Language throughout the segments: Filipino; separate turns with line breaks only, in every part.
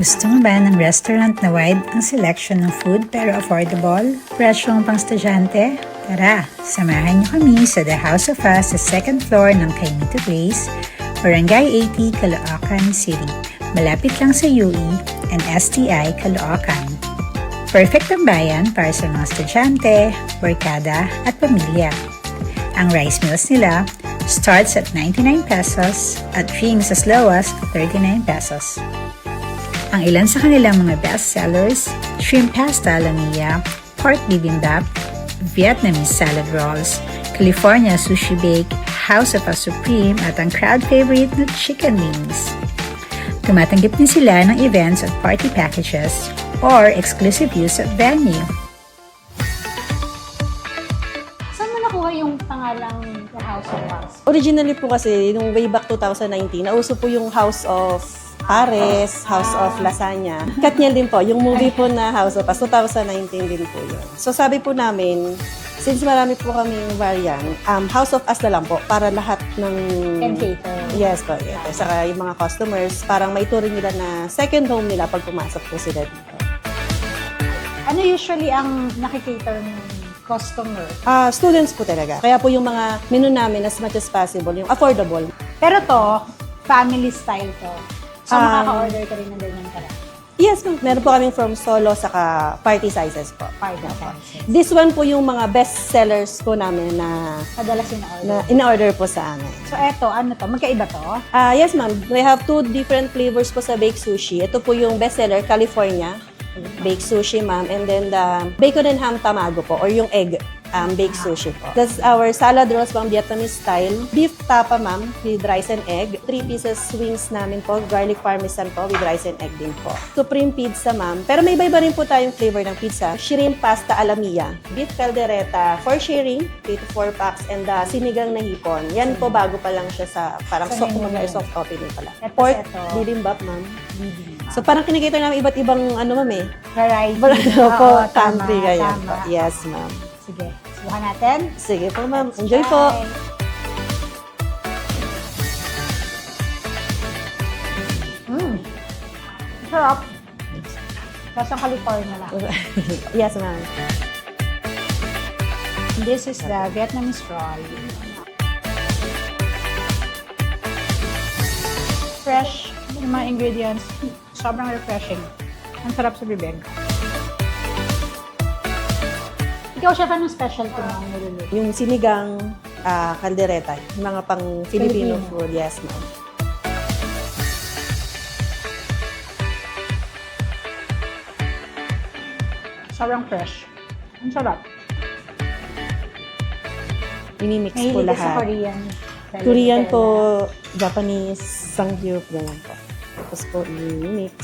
Gusto mo ba ng restaurant na wide ang selection ng food pero affordable? Presyong pang estudyante? Tara, samahan niyo kami sa The House of Us sa second floor ng Caimito Place, Barangay 80, Caloocan City. Malapit lang sa UE and STI, Caloocan. Perfect ang bayan para sa mga estudyante, barkada at pamilya. Ang rice meals nila starts at 99 pesos at drinks as low as 39 pesos. Ang ilan sa kanilang mga best sellers, shrimp pasta lamia, pork bibimbap, Vietnamese salad rolls, California sushi bake, House of Us Supreme at ang crowd favorite na chicken wings. Tumatanggap din sila ng events at party packages or exclusive use at venue.
Saan mo nakuha yung pangalang The House of Us?
Originally po kasi, nung way back 2019, nauso po yung House of Pares, House of Lasagna. Katniel din po, yung movie po na House of Us, 2019 din po yun. So sabi po namin, since marami po kaming variant, House of Us na lang po, para lahat ng...
And cater.
Yes po, yes. Saka yung mga customers, parang may turing nila na second home nila pag pumasok po sila dito.
Ano usually ang nakikater ng customer?
Students po talaga. Kaya po yung mga menu namin as much as possible, yung affordable.
Pero to, family style to. So, makaka-order ka rin ng ganyan karami.
Yes, ma'am. Meron po kaming from solo saka party sizes po.
Party sizes.
This one po yung mga best sellers po namin na
Madalas in-order.
in-order po sa amin.
So, eto, ano to? Magkaiba to?
Yes, ma'am. We have two different flavors po sa baked sushi. Ito po yung best seller, California baked sushi, ma'am. And then the bacon and ham tamago po, or yung egg baked sushi po. That's our salad rolls, ma'am, Vietnamese style. Beef tapa, ma'am, with rice and egg. 3 pieces wings namin po, garlic parmesan po, with rice and egg din po. Supreme pizza, ma'am. Pero may iba rin po tayong flavor ng pizza. Shrimp pasta alamia. Beef caldereta, for sharing, 3 to 4 packs, and sinigang na hipon. Yan po, bago pa lang siya sa, parang
Sa
soft,
menu.
soft opening pala.
Ito,
Pork
ito.
bibimbap, ma'am. So, parang kinikater namin iba't ibang, ma'am eh.
Variety.
po,
Oo,
country
tama,
kaya
tama.
po. Yes, ma'am.
Sige, subukan natin.
Sige po, ma'am. Enjoy po.
Sarap. Kasang California lang.
Yes, ma'am.
This is the Vietnamese roll. Fresh yung mga ingredients. Sobrang refreshing. Ang sarap sa bibig. Ikaw, chef, anong specialty mo ang niluluto?
Yung sinigang kaldereta, yung mga pang Filipino
Filipino.
food. Yes, ma'am.
Sobrang fresh. Ang sarap.
Minimix po
Mahilig ka sa
lahat.
Korean.
Korean po, Japanese, Samgyup, ganyan po. Tapos po, i-mix.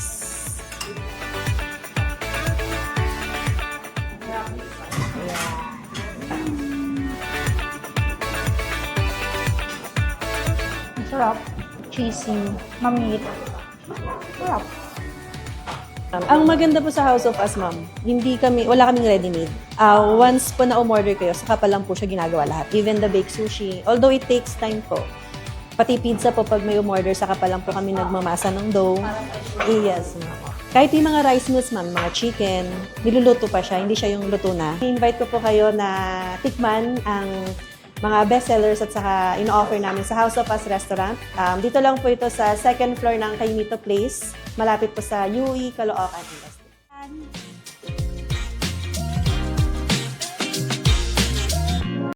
Ang sarap. Cheesy. Mamit. Sarap.
Ang maganda po sa House of Us, ma'am, wala kaming ready-made. Once po na umorder kayo, saka pa lang po siya ginagawa lahat. Even the baked sushi, although it takes time po. Pati pizza po, pag may umorder, saka pa lang po kami nagmamasa ng dough. Yes, ma'am. Kahit yung mga rice meals, ma'am, mga chicken, niluluto pa siya, hindi siya yung luto na. I-invite ko po kayo na tikman ang mga bestsellers at saka ino-offer namin sa House of Us Restaurant. Dito lang po ito sa second floor ng Caimito Place, malapit po sa UE, Caloocan Industry.